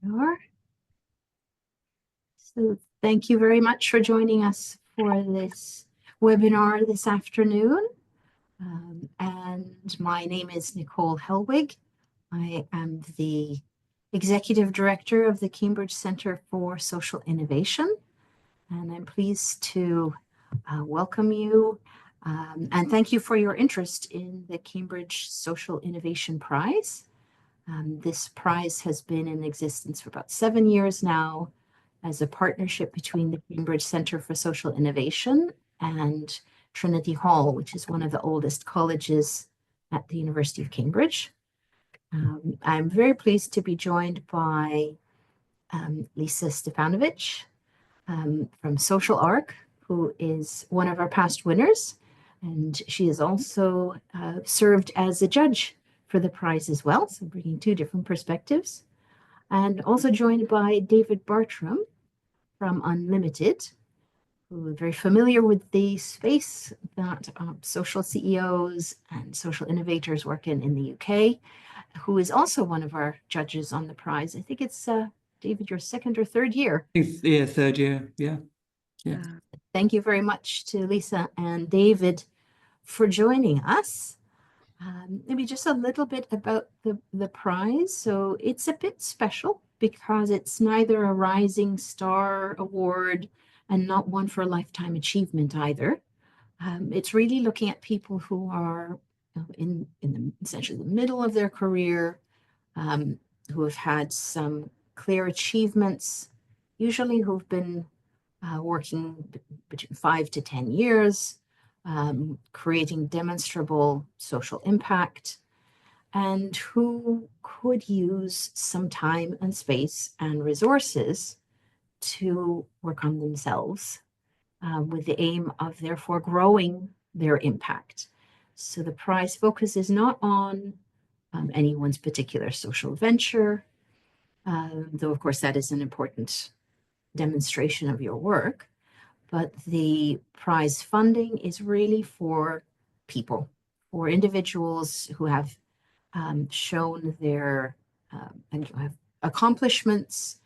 we are. So thank you very much for joining us for this webinar this afternoon. And my name is Nicole Helwig. I am the Executive Director of the Cambridge Centre for Social Innovation, and I'm pleased to welcome you and thank you for your interest in the Cambridge Social Innovation Prize. This prize has been in existence for about 7 years now as a partnership between the Cambridge Centre for Social Innovation and Trinity Hall, which is one of the oldest colleges at the University of Cambridge. I'm very pleased to be joined by Lisa Stepanovic from Social Arc, who is one of our past winners. And she has also served as a judge for the prize as well, so bringing two different perspectives. And also joined by David Bartram from UnLtd, who are very familiar with the space that social CEOs and social innovators work in the UK, who is also one of our judges on the prize. I think it's, David, your second or third year. Yeah, third year, yeah. Thank you very much to Lisa and David for joining us. Maybe just a little bit about the prize. So it's a bit special because it's neither a Rising Star Award and not one for lifetime achievement either. It's really looking at people who are in essentially the middle of their career, who have had some clear achievements, usually who've been working between 5 to 10 years, creating demonstrable social impact, and who could use some time and space and resources to work on themselves with the aim of therefore growing their impact. So the prize focus is not on anyone's particular social venture, though of course that is an important demonstration of your work, but the prize funding is really for people, for individuals who have shown their and have accomplishments,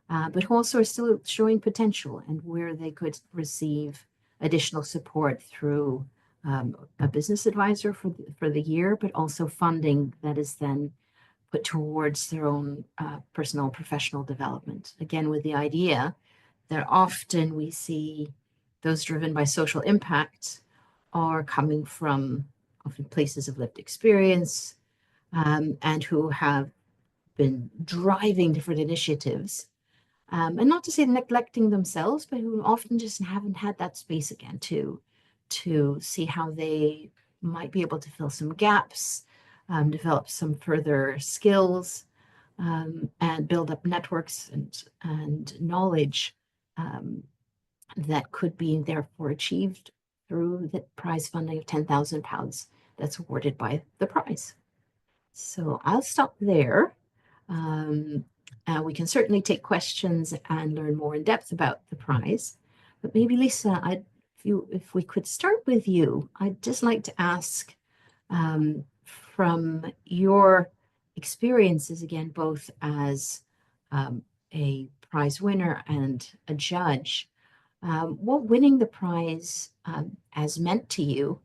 but who also are still showing potential and where they could receive additional support through a business advisor for the year, but also funding that is then put towards their own personal and professional development. Again, with the idea that often we see those driven by social impact are coming from often places of lived experience and who have been driving different initiatives. And not to say neglecting themselves, but who often just haven't had that space again to see how they might be able to fill some gaps, develop some further skills, and build up networks and knowledge that could be therefore achieved through the prize funding of £10,000 that's awarded by the prize. So I'll stop there. We can certainly take questions and learn more in depth about the prize. But maybe Lisa, if we could start with you, I'd just like to ask from your experiences, again, both as a prize winner and a judge, what winning the prize has meant to you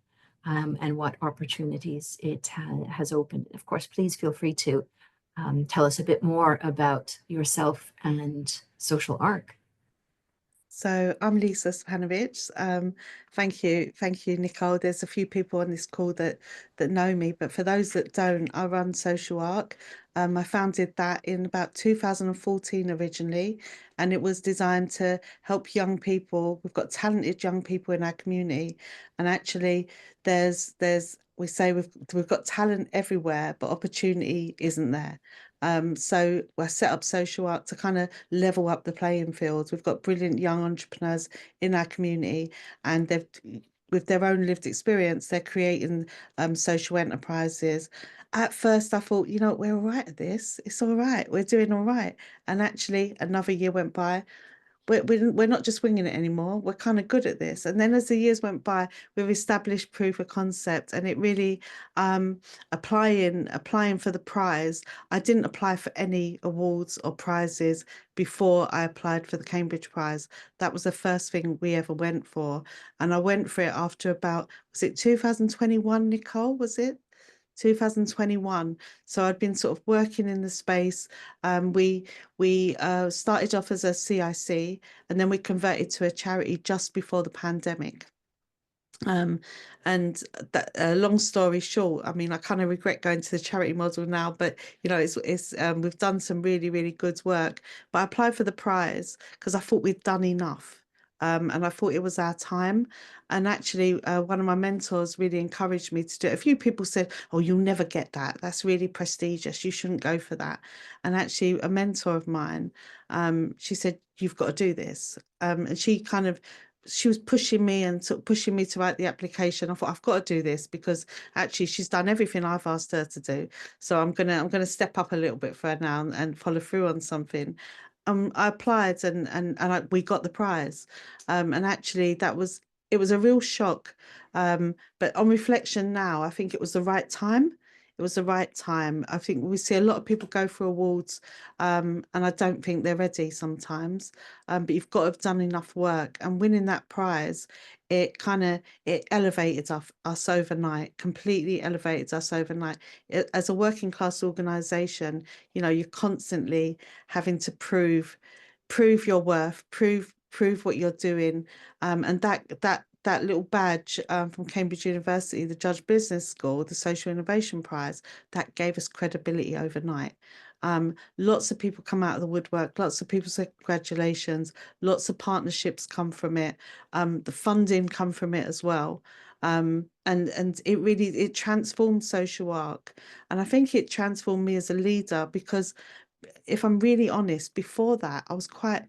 and what opportunities it has opened. Of course, please feel free to tell us a bit more about yourself and Social Arc. So I'm Lisa Stepanovic. Thank you, Nicole. There's a few people on this call that know me, but for those that don't, I run Social Arc. I founded that in about 2014 originally, and it was designed to help young people. We've got talented young people in our community, and actually we say we've got talent everywhere, but opportunity isn't there. So I set up Social Arc to kind of level up the playing field. We've got brilliant young entrepreneurs in our community, and with their own lived experience, they're creating social enterprises. At first, I thought, we're all right at this. It's all right. We're doing all right. And actually, another year went by. we're not just winging it anymore. We're kind of good at this. And then as the years went by, we've established proof of concept, and it really applying for the prize. I didn't apply for any awards or prizes before I applied for the Cambridge Prize. That was the first thing we ever went for, and I went for it after about, was it 2021, Nicole? Was it 2021? So I'd been sort of working in the space. We started off as a CIC, and then we converted to a charity just before the pandemic. And that, long story short, I mean, I kind of regret going to the charity model now, but you know, it's we've done some really, really good work. But I applied for the prize because I thought we'd done enough. And I thought it was our time. And actually, one of my mentors really encouraged me to do it. A few people said, "Oh, you'll never get that. That's really prestigious. You shouldn't go for that." And actually, a mentor of mine, she said, "You've got to do this." And she was pushing me and sort of pushing me to write the application. I thought, I've got to do this because actually she's done everything I've asked her to do. So I'm gonna step up a little bit for her now and follow through on something. I applied and we got the prize. And actually it was a real shock. But on reflection now, I think it was the right time. It was the right time. I think we see a lot of people go for awards, and I don't think they're ready sometimes. But you've got to have done enough work, and winning that prize, it elevated us overnight, completely elevated us overnight. As a working class organisation, you know, you're constantly having to prove your worth, prove what you're doing, and that little badge from Cambridge University, the Judge Business School, the Social Innovation Prize, that gave us credibility overnight. Lots of people come out of the woodwork, lots of people say congratulations, lots of partnerships come from it, the funding come from it as well. And it transformed Social Arc. And I think it transformed me as a leader because if I'm really honest, before that, I was quite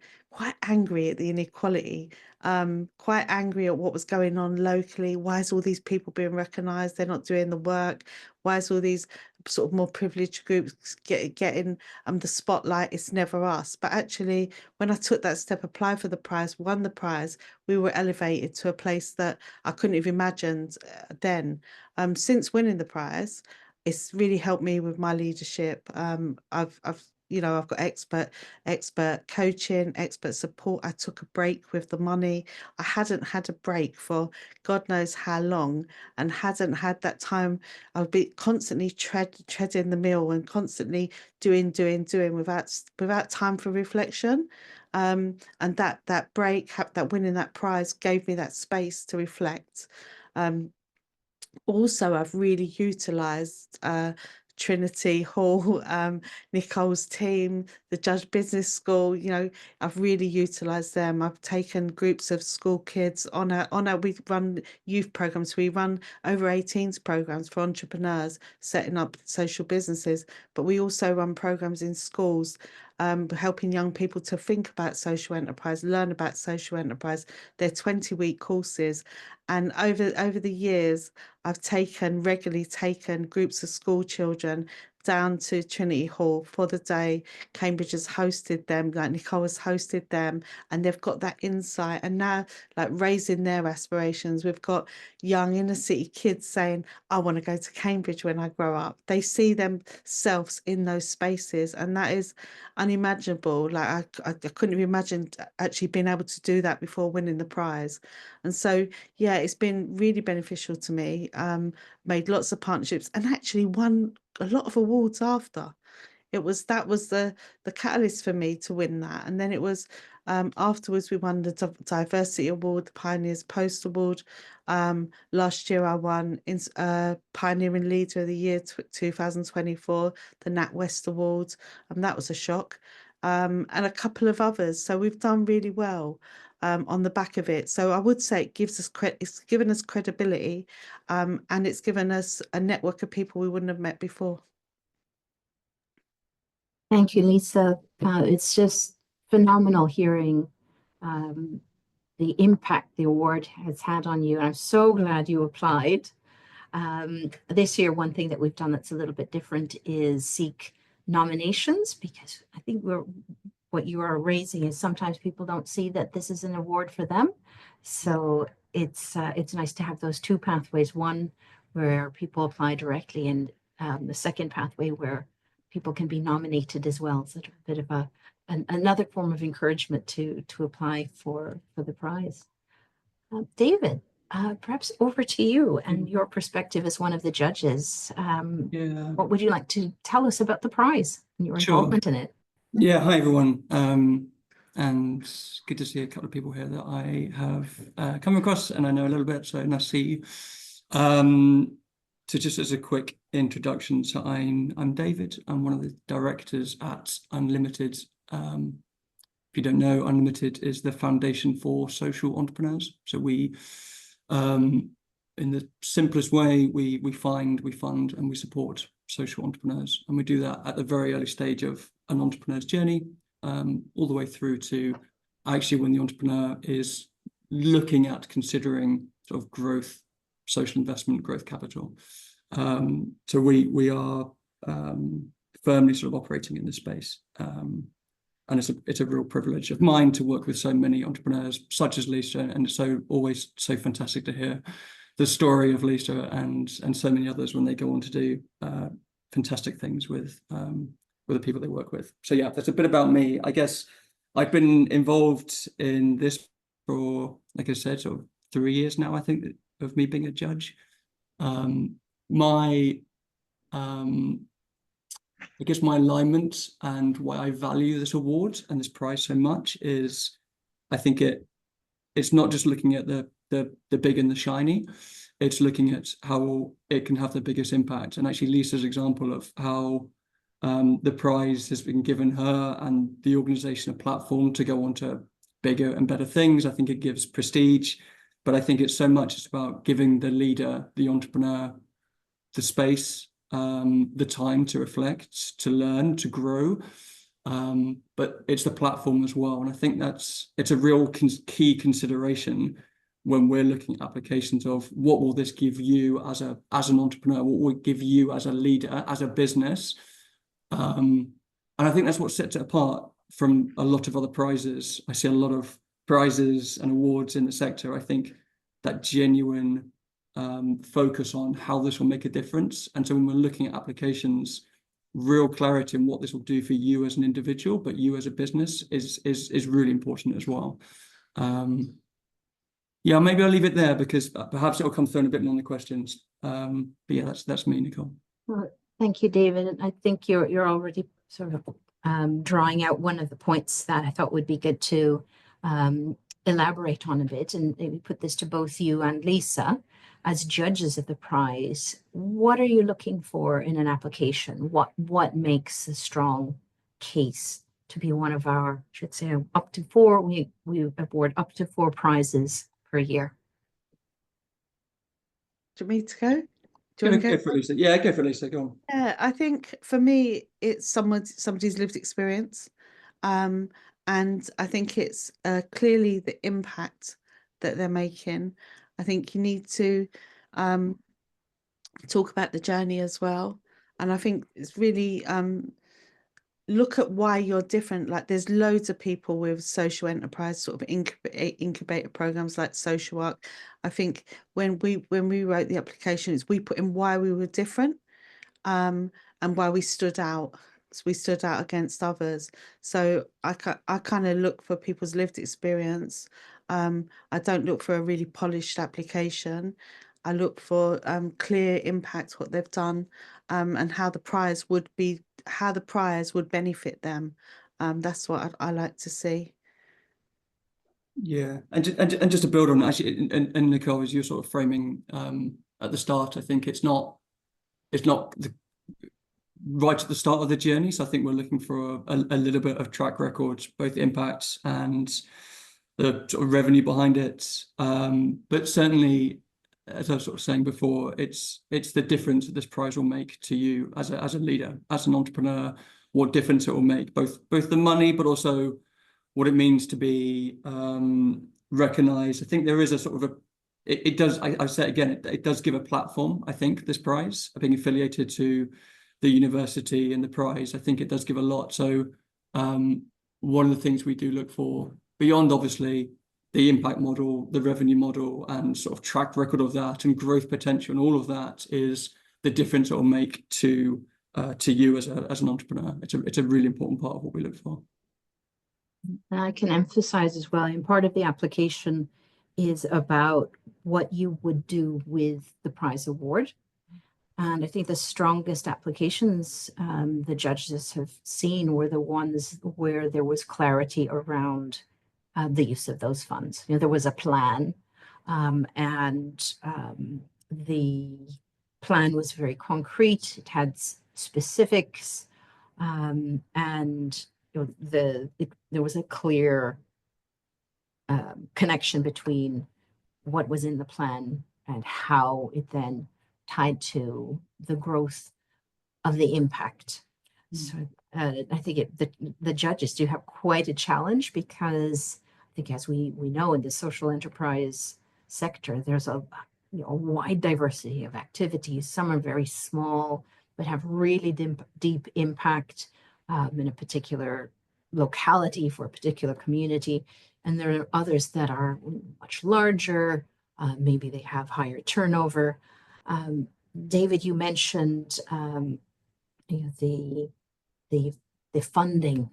angry at the inequality, quite angry at what was going on locally. Why is all these people being recognised? They're not doing the work. Why is all these sort of more privileged groups getting the spotlight? It's never us. But actually, when I took that step, applied for the prize, won the prize, we were elevated to a place that I couldn't have imagined then. Since winning the prize, it's really helped me with my leadership. I've got expert coaching, expert support. I took a break with the money. I hadn't had a break for God knows how long, and hadn't had that time. I would be constantly treading the mill and constantly doing without time for reflection. And that break, that winning that prize gave me that space to reflect. Also, I've really utilised Trinity Hall, Nicole's team, the Judge Business School. You know, I've really utilised them. I've taken groups of school kids on our we run youth programs. We run over 18s programs for entrepreneurs setting up social businesses, but we also run programs in schools, helping young people to think about social enterprise, learn about social enterprise. They're 20-week courses. And over the years, I've regularly taken groups of school children down to Trinity Hall for the day. Cambridge has hosted them, like Nicole has hosted them, and they've got that insight. And now, like, raising their aspirations, we've got young inner city kids saying, "I want to go to Cambridge when I grow up." They see themselves in those spaces, and that is unimaginable. Like, I couldn't have imagined actually being able to do that before winning the prize. And so, yeah, it's been really beneficial to me. Made lots of partnerships and actually won a lot of awards after. That was the catalyst for me to win that. And then it was afterwards we won the Diversity Award, the Pioneers Post Award. Last year I won Pioneering Leader of the Year 2024, the NatWest Awards, and that was a shock. And a couple of others. So we've done really well on the back of it. So I would say it's given us credibility, and it's given us a network of people we wouldn't have met before. Thank you, Lisa. It's just phenomenal hearing the impact the award has had on you. And I'm so glad you applied. This year, one thing that we've done that's a little bit different is seek nominations, because I think what you are raising is sometimes people don't see that this is an award for them. So it's nice to have those two pathways, one where people apply directly, and the second pathway where people can be nominated as well. So a bit of another form of encouragement to apply for the prize. David, perhaps over to you and your perspective as one of the judges. Yeah, What would you like to tell us about the prize and your sure. involvement in it? Yeah, hi everyone. And good to see a couple of people here that I have come across and I know a little bit, so nice to see you. So just as a quick introduction, so I'm David. I'm one of the directors at UnLtd. If you don't know, UnLtd is the foundation for social entrepreneurs. So we, in the simplest way, we fund, and we support social entrepreneurs, and we do that at the very early stage of an entrepreneur's journey, all the way through to actually when the entrepreneur is looking at considering sort of growth, social investment, growth capital. So we are firmly sort of operating in this space. And it's a real privilege of mine to work with so many entrepreneurs such as Lisa, and it's always so fantastic to hear the story of Lisa and so many others when they go on to do fantastic things with the people they work with. So yeah, that's a bit about me. I guess I've been involved in this for, like I said, sort of 3 years now, I think, of me being a judge. I guess my alignment and why I value this award and this prize so much is I think it's not just looking at the big and the shiny, it's looking at how it can have the biggest impact. And actually Lisa's example of how the prize has been given her and the organization a platform to go on to bigger and better things. I think it gives prestige, but I think it's so much it's about giving the leader, the entrepreneur, the space, the time to reflect, to learn, to grow. But it's the platform as well. And I think it's a real key consideration when we're looking at applications of what will this give you as an entrepreneur, what will it give you as a leader, as a business. And I think that's what sets it apart from a lot of other prizes. I see a lot of prizes and awards in the sector. I think that genuine focus on how this will make a difference. And so when we're looking at applications, real clarity on what this will do for you as an individual, but you as a business is really important as well. Yeah, maybe I'll leave it there because perhaps it'll come through in a bit more on the questions. But yeah, that's me, Nicole. Well, thank you, David. And I think you're already sort of drawing out one of the points that I thought would be good to elaborate on a bit, and maybe put this to both you and Lisa. As judges of the prize, what are you looking for in an application? What makes a strong case to be one of our, I should say, up to 4, we award up to 4 prizes per year. Do you want me to go? Do you want to Go for it, Lisa. Yeah, go for it, Lisa. Go on. Yeah, I think for me, it's somebody's lived experience. And I think it's clearly the impact that they're making. I think you need to talk about the journey as well. And I think it's really look at why you're different. Like there's loads of people with social enterprise sort of incubator programs like Social Arc. I think when we wrote the applications, we put in why we were different and why we stood out. So we stood out against others. So I kind of look for people's lived experience. I don't look for a really polished application. I look for clear impact, what they've done, and how the prize would benefit them. That's what I like to see. Yeah, and just to build on actually, and Nicole, as you're sort of framing at the start, I think it's not right at the start of the journey. So I think we're looking for a little bit of track record, both impact and the sort of revenue behind it. But certainly, as I was sort of saying before, it's the difference that this prize will make to you as a leader, as an entrepreneur, what difference it will make, both the money, but also what it means to be recognized. I think there is a sort of it does, I say it again, it does give a platform, I think, this prize, being affiliated to the university and the prize, I think it does give a lot. So one of the things we do look for, beyond obviously the impact model, the revenue model, and sort of track record of that and growth potential and all of that, is the difference it will make to you as an entrepreneur. It's a really important part of what we look for. And I can emphasize as well, and part of the application is about what you would do with the prize award. And I think the strongest applications the judges have seen were the ones where there was clarity around the use of those funds. You know, there was a plan, and the plan was very concrete. It had specifics, and you know, there was a clear connection between what was in the plan and how it then tied to the growth of the impact. So I think the judges do have quite a challenge, because I think, as we know, in the social enterprise sector, there's a wide diversity of activities. Some are very small but have really deep impact in a particular locality for a particular community, and there are others that are much larger. Maybe they have higher turnover. David, you mentioned the funding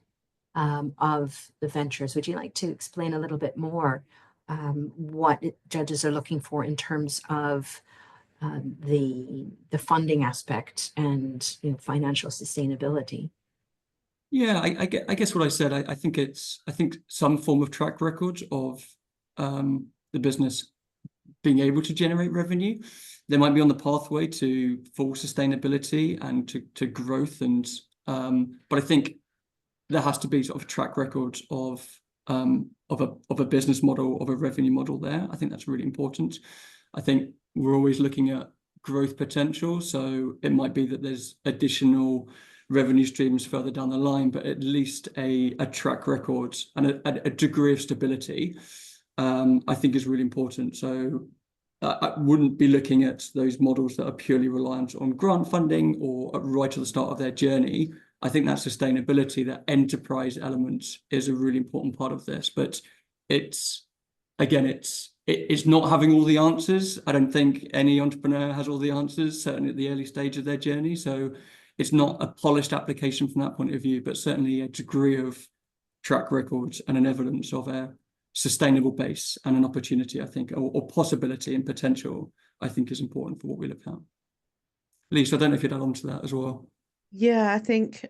of the ventures. Would you like to explain a little bit more what judges are looking for in terms of the funding aspect and financial sustainability? Yeah, I guess what I said, I think some form of track record of the business being able to generate revenue. They might be on the pathway to full sustainability and to growth, and but I think there has to be sort of track record of a business model, of a revenue model there. I think that's really important. I think we're always looking at growth potential, so it might be that there's additional revenue streams further down the line, but at least a track record and a degree of stability, I think, is really important. So I wouldn't be looking at those models that are purely reliant on grant funding or right at the start of their journey. I think that sustainability, that enterprise element, is a really important part of this. But it's not having all the answers. I don't think any entrepreneur has all the answers, certainly at the early stage of their journey. So it's not a polished application from that point of view, but certainly a degree of track record and an evidence of a sustainable base and an opportunity, I think, or possibility and potential, I think, is important for what we look at. Lisa, I don't know if you'd add on to that as well. Yeah, I think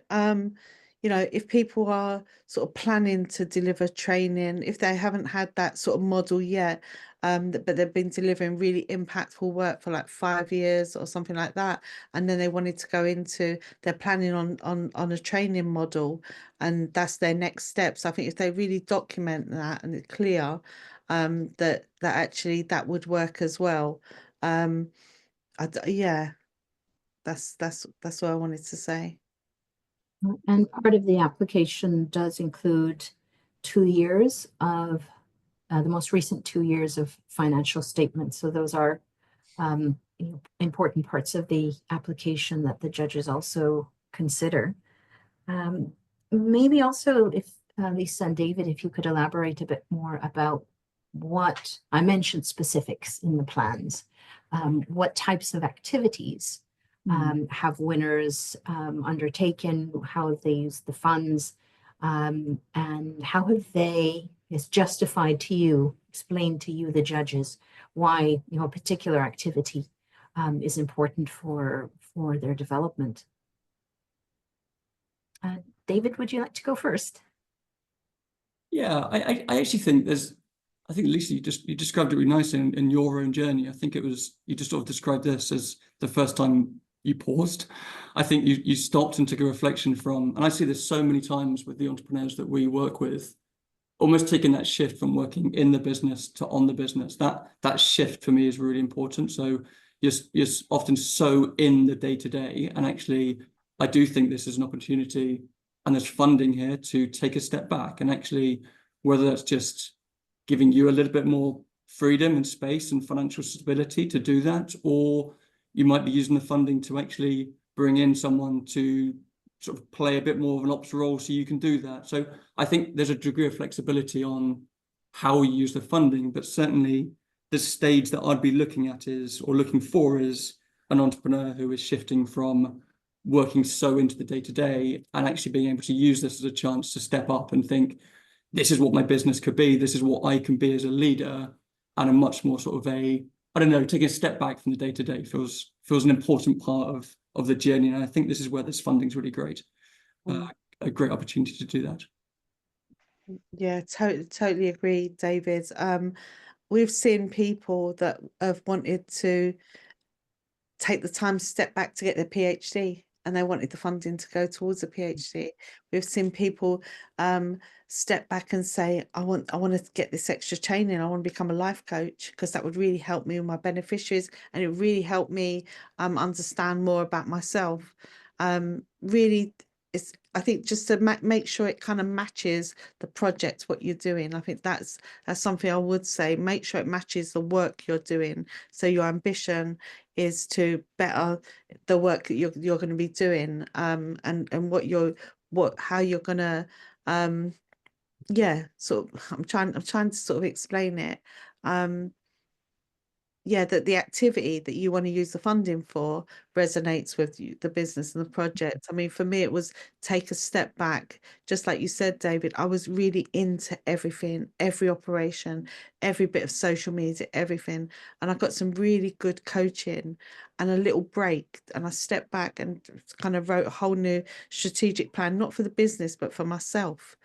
if people are sort of planning to deliver training, if they haven't had that sort of model yet, but they've been delivering really impactful work for like 5 years or something like that, and then they wanted to go into, they're planning on a training model, and that's their next step. So I think if they really document that and it's clear, that actually that would work as well. Yeah, that's what I wanted to say. And part of the application does include 2 years of the most recent 2 years of financial statements. So those are important parts of the application that the judges also consider. Maybe also, if Lisa and David, if you could elaborate a bit more about what I mentioned, specifics in the plans, what types of activities have winners undertaken, how have they used the funds, and how have they justified to you, explained to you, the judges, why a particular activity is important for their development. David, would you like to go first? Yeah, I actually think I think, Lisa, you described it really nicely in your own journey. I think you just sort of described this as the first time you paused. I think you stopped and took a reflection from, and I see this so many times with the entrepreneurs that we work with, almost taking that shift from working in the business to on the business. That shift for me is really important. So you're often so in the day-to-day, and actually I do think this is an opportunity, and there's funding here to take a step back, and actually, whether that's just giving you a little bit more freedom and space and financial stability to do that, or you might be using the funding to actually bring in someone to sort of play a bit more of an ops role so you can do that. So I think there's a degree of flexibility on how we use the funding, but certainly the stage that I'd be looking at is, or looking for, is an entrepreneur who is shifting from working so into the day-to-day and actually being able to use this as a chance to step up and think, this is what my business could be, this is what I can be as a leader, and a much more sort of a, I don't know, taking a step back from the day-to-day feels an important part of the journey. And I think this is where this funding is really great. A great opportunity to do that. Yeah, totally agree, David. We've seen people that have wanted to take the time to step back to get their PhD, and they wanted the funding to go towards a PhD. We've seen people step back and say, I want to get this extra training. I want to become a life coach because that would really help me with my beneficiaries, and it really helped me understand more about myself. Really, I think just to make sure it kind of matches the project, what you're doing. I think that's something I would say. Make sure it matches the work you're doing. So your ambition is to better the work that you're going to be doing, and how you're going to yeah, sort of, I'm trying to sort of explain it. Yeah, that the activity that you want to use the funding for resonates with you, the business and the project. I mean, for me, it was take a step back. Just like you said, David, I was really into everything, every operation, every bit of social media, everything. And I got some really good coaching and a little break. And I stepped back and kind of wrote a whole new strategic plan, not for the business, but for myself.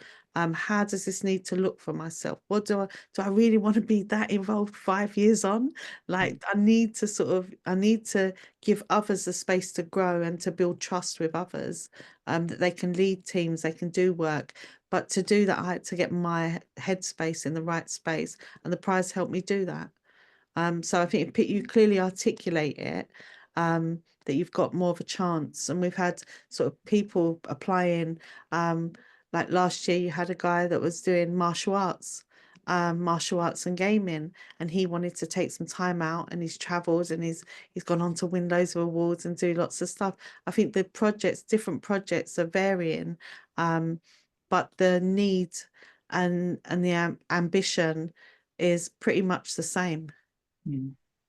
How does this need to look for myself? What do I really want to be that involved 5 years on? Like, I need to give others the space to grow and to build trust with others, that they can lead teams, they can do work. But to do that, I had to get my headspace in the right space, and the prize helped me do that. So I think you clearly articulate it, that you've got more of a chance. And we've had sort of people applying, like last year you had a guy that was doing martial arts and gaming, and he wanted to take some time out, and he's traveled, and he's gone on to win loads of awards and do lots of stuff. I think the different projects are varying, but the need and the ambition is pretty much the same.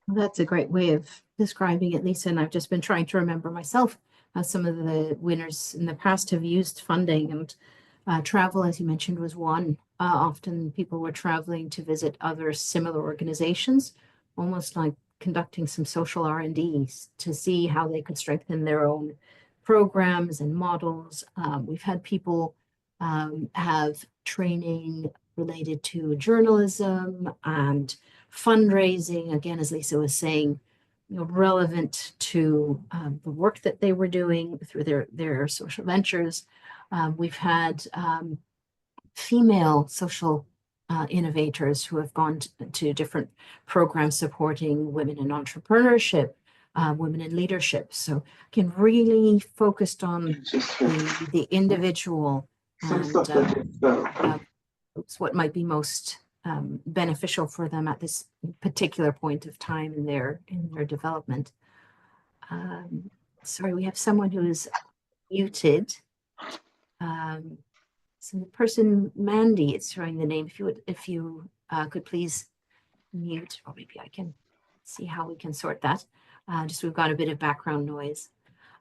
That's a great way of describing it, Lisa. And I've just been trying to remember myself how some of the winners in the past have used funding, and travel, as you mentioned, was one. Often people were traveling to visit other similar organizations, almost like conducting some social R&D to see how they could strengthen their own programs and models. We've had people have training related to journalism and fundraising, again, as Lisa was saying, relevant to the work that they were doing through their social ventures. We've had female social innovators who have gone to different programs supporting women in entrepreneurship, women in leadership. So can really focused on the individual and what might be most beneficial for them at this particular point of time in their development. Sorry, we have someone who is muted. So the person, Mandy, it's showing the name. If you could please mute, or maybe I can see how we can sort that. Just we've got a bit of background noise.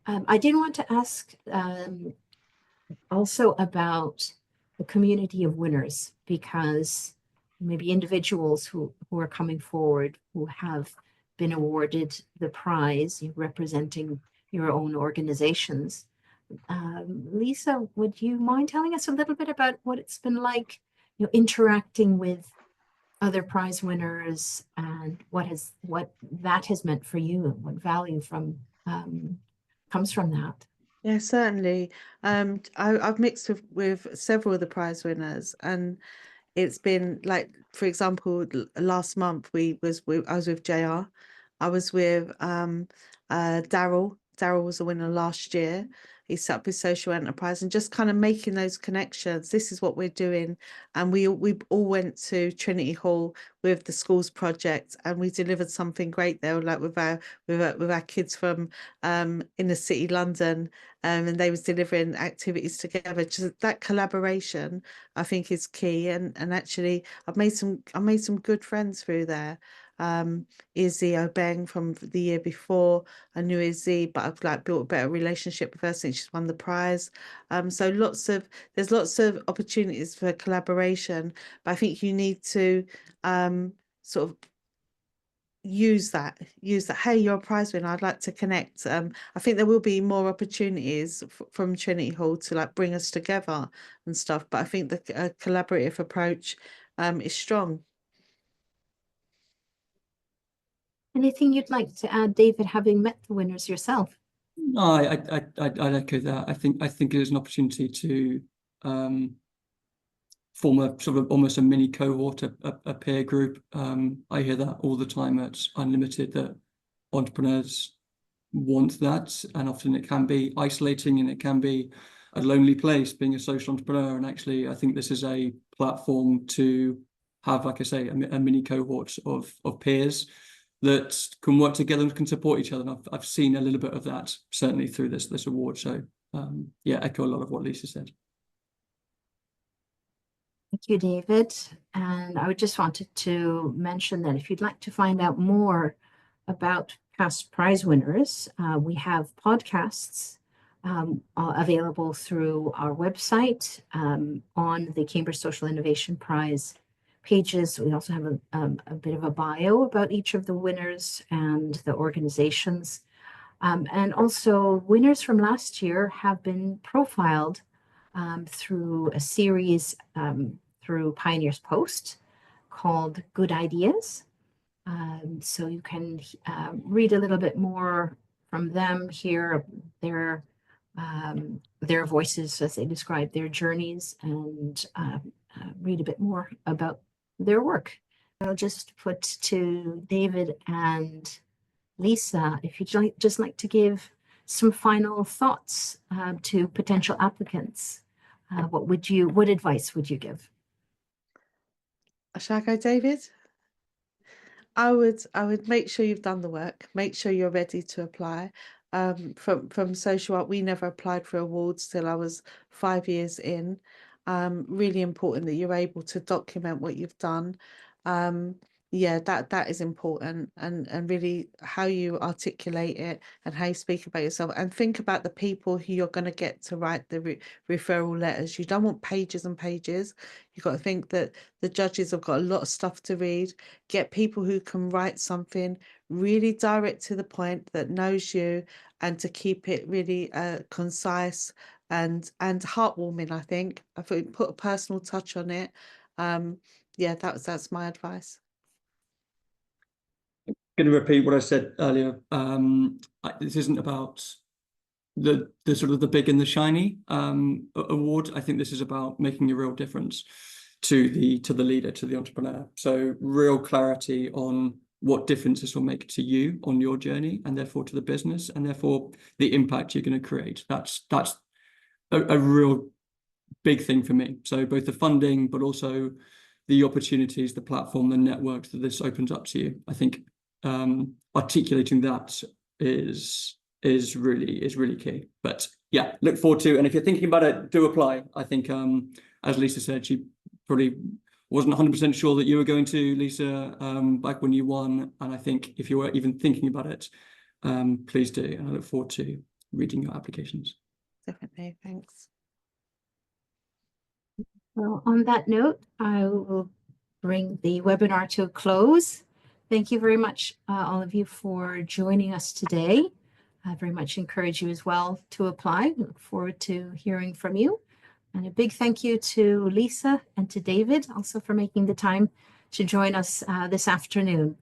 I did want to ask also about the community of winners, because maybe individuals who are coming forward who have been awarded the prize representing your own organizations. Lisa, would you mind telling us a little bit about what it's been like, interacting with other prize winners, and what that has meant for you, and what value comes from that? Yeah, certainly. I've mixed with several of the prize winners, and it's been like, for example, last month I was with JR, I was with Daryl Daryl was a winner last year. He set up his social enterprise, and just kind of making those connections. This is what we're doing. And we all went to Trinity Hall with the schools project, and we delivered something great there, like with our kids from inner city London, and they was delivering activities together. Just that collaboration, I think, is key. And actually, I've made some good friends through there. Izzy Obeng from the year before. I knew Izzy, but I've like built a better relationship with her since she's won the prize. So there's lots of opportunities for collaboration, but I think you need to sort of use that. Hey, you're a prize winner, I'd like to connect. I think there will be more opportunities from Trinity Hall to like bring us together and stuff, but I think the collaborative approach is strong. Anything you'd like to add, David, having met the winners yourself? No, I'd echo that. I think it is an opportunity to form a sort of almost a mini cohort, a peer group. I hear that all the time at UnLtd, that entrepreneurs want that, and often it can be isolating and it can be a lonely place being a social entrepreneur. And actually, I think this is a platform to have, like I say, a mini cohort of peers that can work together and can support each other. And I've seen a little bit of that certainly through this award. So yeah, echo a lot of what Lisa said. Thank you, David. And I just wanted to mention that if you'd like to find out more about past prize winners, we have podcasts available through our website on the Cambridge Social Innovation Prize pages. We also have a bit of a bio about each of the winners and the organizations. And also, winners from last year have been profiled through a series through Pioneers Post called Good Ideas. So you can read a little bit more from them, hear their voices as they describe their journeys, and read a bit more about their work. I'll just put to David and Lisa, if you'd just like to give some final thoughts to potential applicants, what advice would you give? Shall I go, David? I would make sure you've done the work, make sure you're ready to apply. From social art, we never applied for awards till I was 5 years in. Really important that you're able to document what you've done. Yeah, that is important, and really how you articulate it and how you speak about yourself, and think about the people who you're going to get to write the referral letters. You don't want pages and pages. You've got to think that the judges have got a lot of stuff to read. Get people who can write something really direct to the point that knows you, and to keep it really concise and heartwarming. I think put a personal touch on it. Yeah, that's my advice. Going to repeat what I said earlier. This isn't about the sort of the big and the shiny award. I think this is about making a real difference to the leader, to the entrepreneur. So real clarity on what difference this will make to you on your journey, and therefore to the business, and therefore the impact you're going to create. That's a real big thing for me. So both the funding, but also the opportunities, the platform, the network that this opens up to you. I think articulating that is really key. But yeah, look forward to, and if you're thinking about it, do apply. I think as Lisa said, she probably wasn't 100% sure that you were going to, Lisa, back when you won. And I think if you were even thinking about it, please do. And I look forward to reading your applications. Definitely, thanks. Well, on that note, I will bring the webinar to a close. Thank you very much, all of you, for joining us today. I very much encourage you as well to apply. We look forward to hearing from you. And a big thank you to Lisa and to David also for making the time to join us this afternoon.